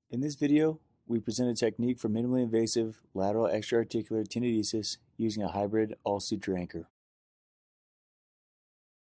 In this video, we present a technique for minimally invasive lateral extra-articular tenodesis using a hybrid all-suture anchor.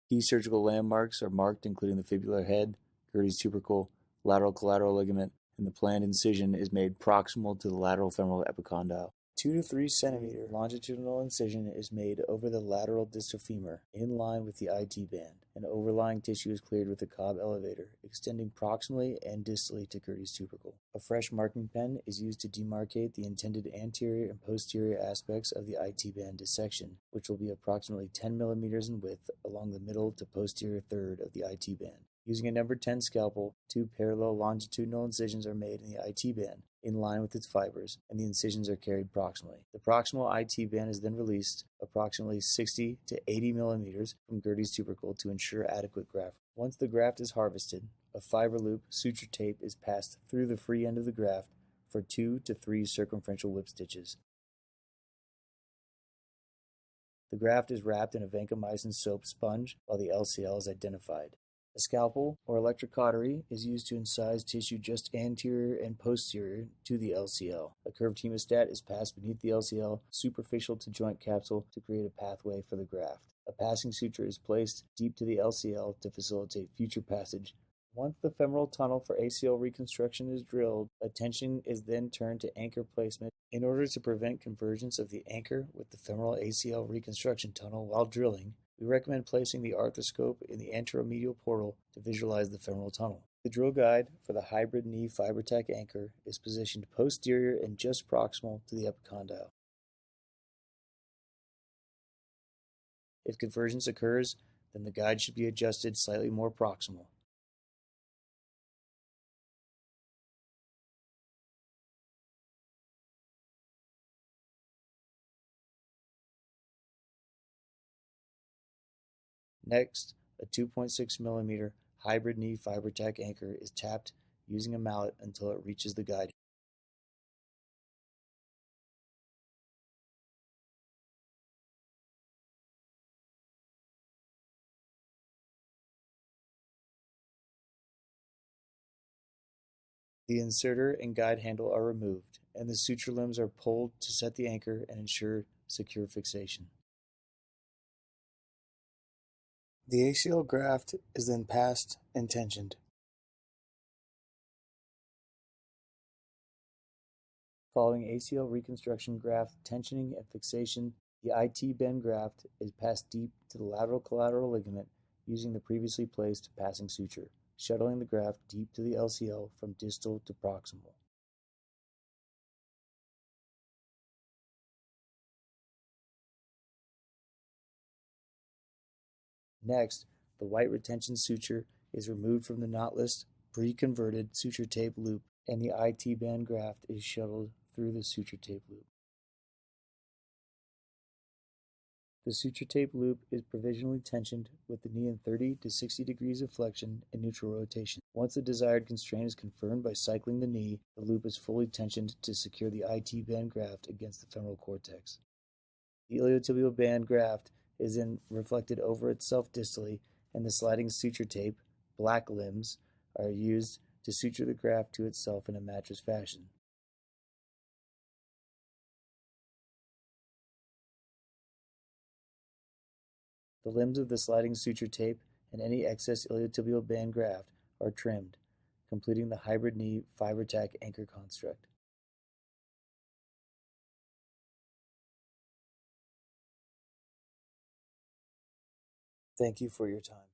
Key surgical landmarks are marked, including the fibular head, Gerdy's tubercle, lateral collateral ligament, and the planned incision is made proximal to the lateral femoral epicondyle. 2 to 3 centimeter longitudinal incision is made over the lateral distal femur, in line with the IT band, and overlying tissue is cleared with a Cobb elevator, extending proximally and distally to Gerdy's tubercle. A fresh marking pen is used to demarcate the intended anterior and posterior aspects of the IT band dissection, which will be approximately 10 millimeters in width along the middle to posterior third of the IT band. Using a number 10 scalpel, 2 parallel longitudinal incisions are made in the IT band, in line with its fibers, and the incisions are carried proximally. The proximal IT band is then released approximately 60 to 80 millimeters from Gerdy's tubercle to ensure adequate graft. Once the graft is harvested, a fiber loop suture tape is passed through the free end of the graft for 2 to 3 circumferential whip stitches. The graft is wrapped in a vancomycin soap sponge while the LCL is identified. A scalpel or electrocautery is used to incise tissue just anterior and posterior to the LCL. A curved hemostat is passed beneath the LCL, superficial to joint capsule, to create a pathway for the graft. A passing suture is placed deep to the LCL to facilitate future passage. Once the femoral tunnel for ACL reconstruction is drilled, attention is then turned to anchor placement. In order to prevent convergence of the anchor with the femoral ACL reconstruction tunnel while drilling, we recommend placing the arthroscope in the anteromedial portal to visualize the femoral tunnel. The drill guide for the hybrid knee fiber tack anchor is positioned posterior and just proximal to the epicondyle. If convergence occurs, then the guide should be adjusted slightly more proximal. Next, a 2.6 millimeter hybrid knee fiber tack anchor is tapped using a mallet until it reaches the guide. The inserter and guide handle are removed, and the suture limbs are pulled to set the anchor and ensure secure fixation. The ACL graft is then passed and tensioned. Following ACL reconstruction graft tensioning and fixation, the IT bend graft is passed deep to the lateral collateral ligament using the previously placed passing suture, shuttling the graft deep to the LCL from distal to proximal. Next, the white retention suture is removed from the knotless, pre-converted suture tape loop, and the IT band graft is shuttled through the suture tape loop. The suture tape loop is provisionally tensioned with the knee in 30 to 60 degrees of flexion and neutral rotation. Once the desired constraint is confirmed by cycling the knee, the loop is fully tensioned to secure the IT band graft against the femoral cortex. The iliotibial band graft is then reflected over itself distally, and the sliding suture tape, black limbs, are used to suture the graft to itself in a mattress fashion. The limbs of the sliding suture tape and any excess iliotibial band graft are trimmed, completing the hybrid knee fiber tack anchor construct. Thank you for your time.